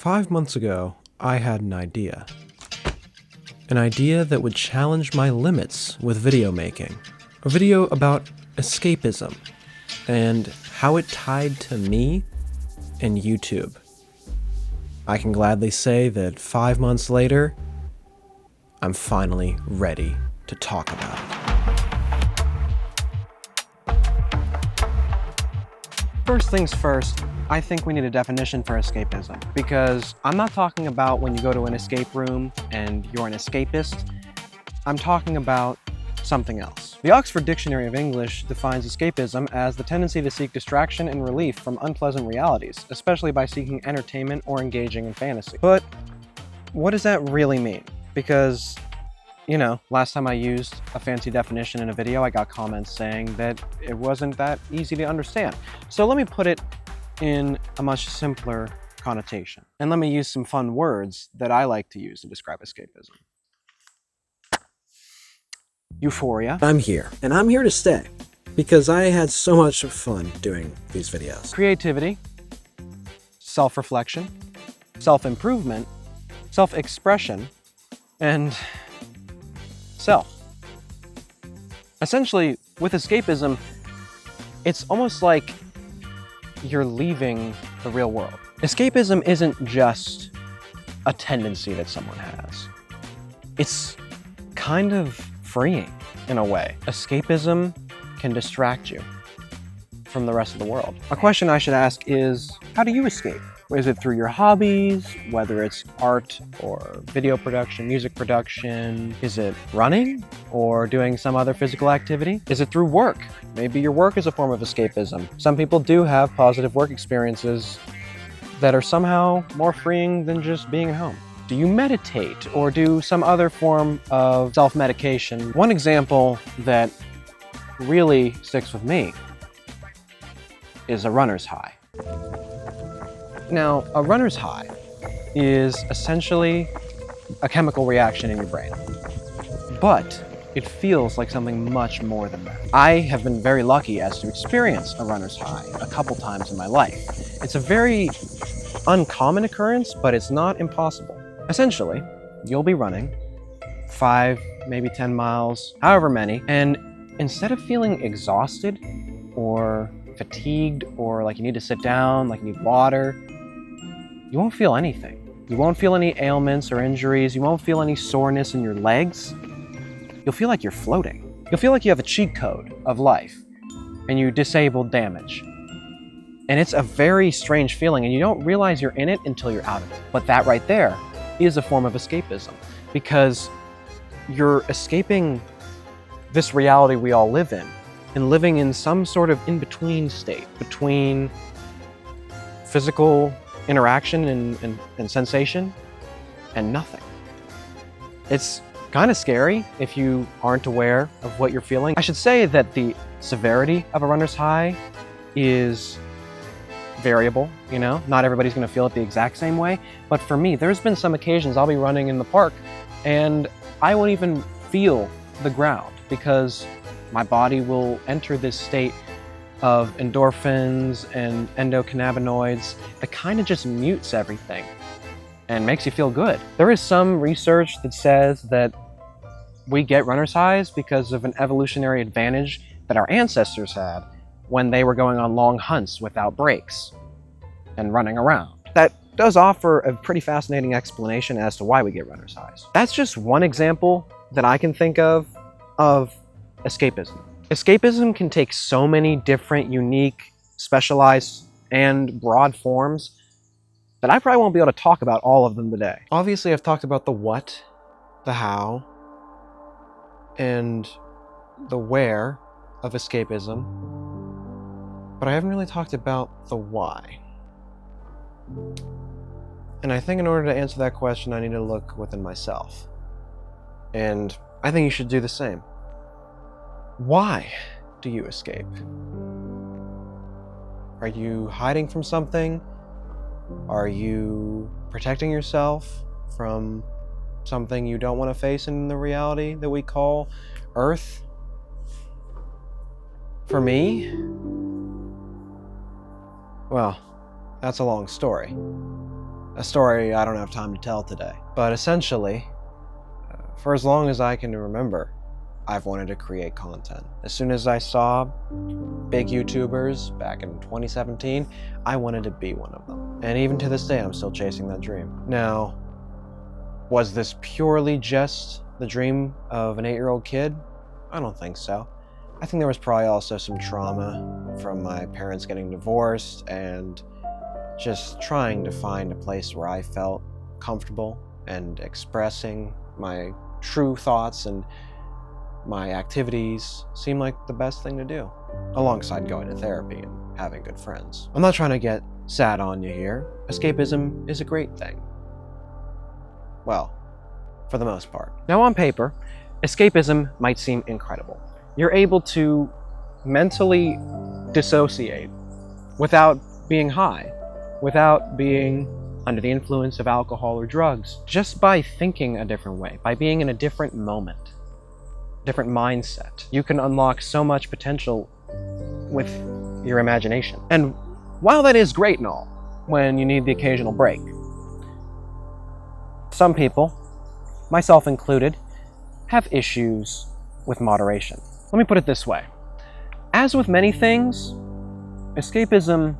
5 months ago, I had an idea. An idea that would challenge my limits with video making. A video about escapism and how it tied to me and YouTube. I can gladly say that 5 months later, I'm finally ready to talk about it. First things first, I think we need a definition for escapism, because I'm not talking about when you go to an escape room and you're an escapist. I'm talking about something else. The Oxford Dictionary of English defines escapism as the tendency to seek distraction and relief from unpleasant realities, especially by seeking entertainment or engaging in fantasy. But what does that really mean? Because, you know, last time I used a fancy definition in a video, I got comments saying that it wasn't that easy to understand. So let me put it in a much simpler connotation. And let me use some fun words that I like to use to describe escapism. Euphoria. I'm here, and I'm here to stay, because I had so much fun doing these videos. Creativity. Self-reflection. Self-improvement. Self-expression. And self. Essentially, with escapism, it's almost like you're leaving the real world. Escapism isn't just a tendency that someone has. It's kind of freeing in a way. Escapism can distract you from the rest of the world. A question I should ask is, how do you escape? Is it through your hobbies, whether it's art or video production, music production? Is it running or doing some other physical activity? Is it through work? Maybe your work is a form of escapism. Some people do have positive work experiences that are somehow more freeing than just being at home. Do you meditate or do some other form of self-medication? One example that really sticks with me is a runner's high. Now, a runner's high is essentially a chemical reaction in your brain, but it feels like something much more than that. I have been very lucky as to experience a runner's high a couple times in my life. It's a very uncommon occurrence, but it's not impossible. Essentially, you'll be running 5, maybe 10 miles, however many, and instead of feeling exhausted or fatigued or like you need to sit down, like you need water, you won't feel anything. You won't feel any ailments or injuries. You won't feel any soreness in your legs. You'll feel like you're floating. You'll feel like you have a cheat code of life and you disabled damage. And it's a very strange feeling and you don't realize you're in it until you're out of it. But that right there is a form of escapism, because you're escaping this reality we all live in and living in some sort of in-between state between physical interaction and sensation and nothing. It's kind of scary if you aren't aware of what you're feeling. I should say that the severity of a runner's high is variable, you know? Not everybody's gonna feel it the exact same way, but for me, there's been some occasions I'll be running in the park and I won't even feel the ground because my body will enter this state of endorphins and endocannabinoids that kind of just mutes everything and makes you feel good. There is some research that says that we get runner's highs because of an evolutionary advantage that our ancestors had when they were going on long hunts without breaks and running around. That does offer a pretty fascinating explanation as to why we get runner's highs. That's just one example that I can think of escapism. Escapism can take so many different, unique, specialized, and broad forms that I probably won't be able to talk about all of them today. Obviously, I've talked about the what, the how, and the where of escapism, but I haven't really talked about the why. And I think in order to answer that question, I need to look within myself. And I think you should do the same. Why do you escape? Are you hiding from something? Are you protecting yourself from something you don't want to face in the reality that we call Earth? For me, well, that's a long story. A story I don't have time to tell today. But essentially, for as long as I can remember, I've wanted to create content. As soon as I saw big YouTubers back in 2017, I wanted to be one of them. And even to this day, I'm still chasing that dream. Now, was this purely just the dream of an 8-year-old kid? I don't think so. I think there was probably also some trauma from my parents getting divorced and just trying to find a place where I felt comfortable and expressing my true thoughts and my activities seemed like the best thing to do, alongside going to therapy and having good friends. I'm not trying to get sad on you here. Escapism is a great thing. Well, for the most part. Now on paper, escapism might seem incredible. You're able to mentally dissociate without being high, without being under the influence of alcohol or drugs, just by thinking a different way, by being in a different moment. Different mindset. You can unlock so much potential with your imagination. And while that is great and all, when you need the occasional break, some people, myself included, have issues with moderation. Let me put it this way. As with many things, escapism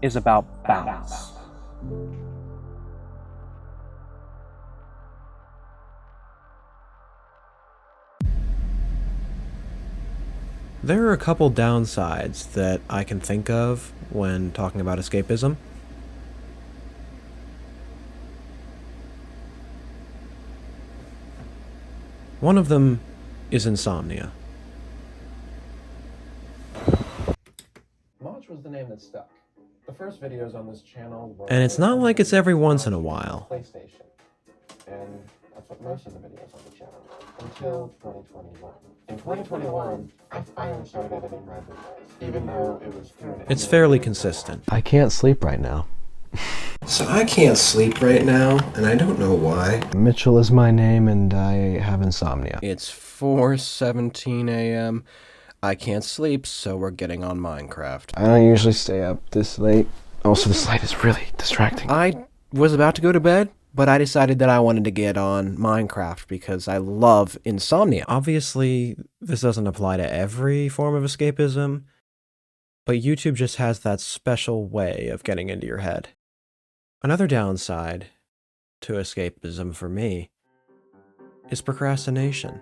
is about balance. There are a couple downsides that I can think of when talking about escapism. One of them is insomnia. Motch was the name that stuck. The first videos on this channel were... And it's not like it's every once in a while. PlayStation. And that's what most of the videos on the channel were. Until 2021. In 2021, I finally started editing my videos, even though it was through an It's fairly consistent. I can't sleep right now. So I can't sleep right now, and I don't know why. Mitchell is my name, and I have insomnia. It's 4:17 a.m. I can't sleep, so we're getting on Minecraft. I don't usually stay up this late. Also, this light is really distracting. I was about to go to bed, but I decided that I wanted to get on Minecraft because I love insomnia. Obviously, this doesn't apply to every form of escapism, but YouTube just has that special way of getting into your head. Another downside to escapism for me is procrastination.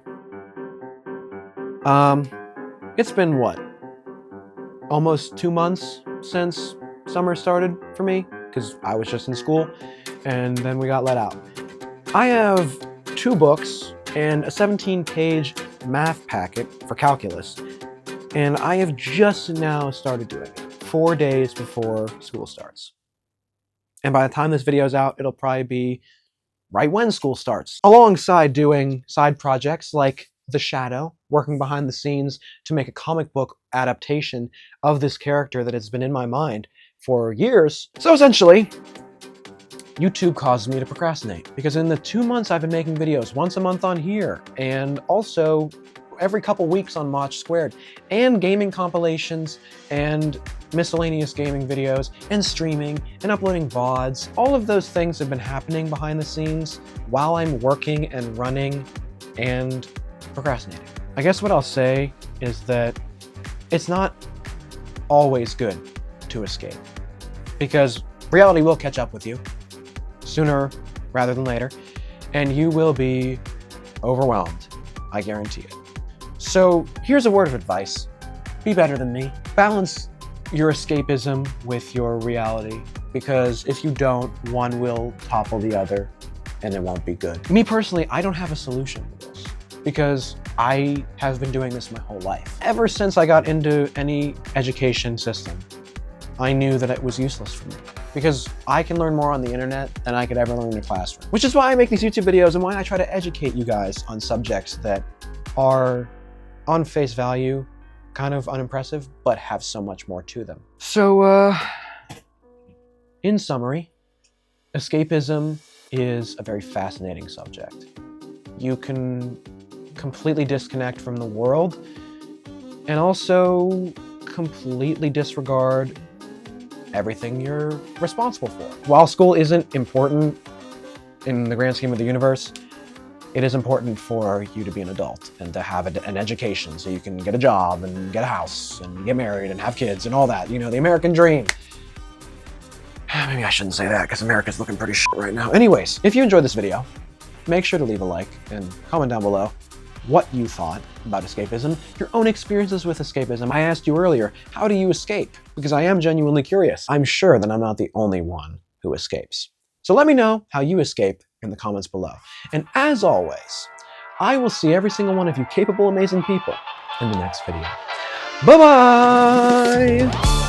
It's been what? Almost 2 months since summer started for me, because I was just in school, and then we got let out. I have 2 books and a 17-page math packet for calculus, and I have just now started doing it, 4 days before school starts. And by the time this video's out, it'll probably be right when school starts, alongside doing side projects like The Shadow, working behind the scenes to make a comic book adaptation of this character that has been in my mind for years. So essentially, YouTube causes me to procrastinate, because in the 2 months I've been making videos once a month on here, and also every couple weeks on Motch Squared, and gaming compilations, and miscellaneous gaming videos, and streaming, and uploading VODs. All of those things have been happening behind the scenes while I'm working and running and procrastinating. I guess what I'll say is that it's not always good to escape, because reality will catch up with you sooner rather than later, and you will be overwhelmed, I guarantee it. So here's a word of advice. Be better than me. Balance your escapism with your reality, because if you don't, one will topple the other and it won't be good. Me personally, I don't have a solution to this, because I have been doing this my whole life. Ever since I got into any education system, I knew that it was useless for me, because I can learn more on the internet than I could ever learn in a classroom. Which is why I make these YouTube videos and why I try to educate you guys on subjects that are, on face value, kind of unimpressive, but have so much more to them. So, in summary, escapism is a very fascinating subject. You can completely disconnect from the world and also completely disregard everything you're responsible for. While school isn't important in the grand scheme of the universe, it is important for you to be an adult and to have an education so you can get a job and get a house and get married and have kids and all that. You know, the American dream. Maybe I shouldn't say that because America's looking pretty shit right now. Anyways, if you enjoyed this video, make sure to leave a like and comment down below what you thought about escapism, your own experiences with escapism. I asked you earlier, how do you escape? Because I am genuinely curious. I'm sure that I'm not the only one who escapes. So let me know how you escape in the comments below. And as always, I will see every single one of you capable, amazing people in the next video. Bye-bye!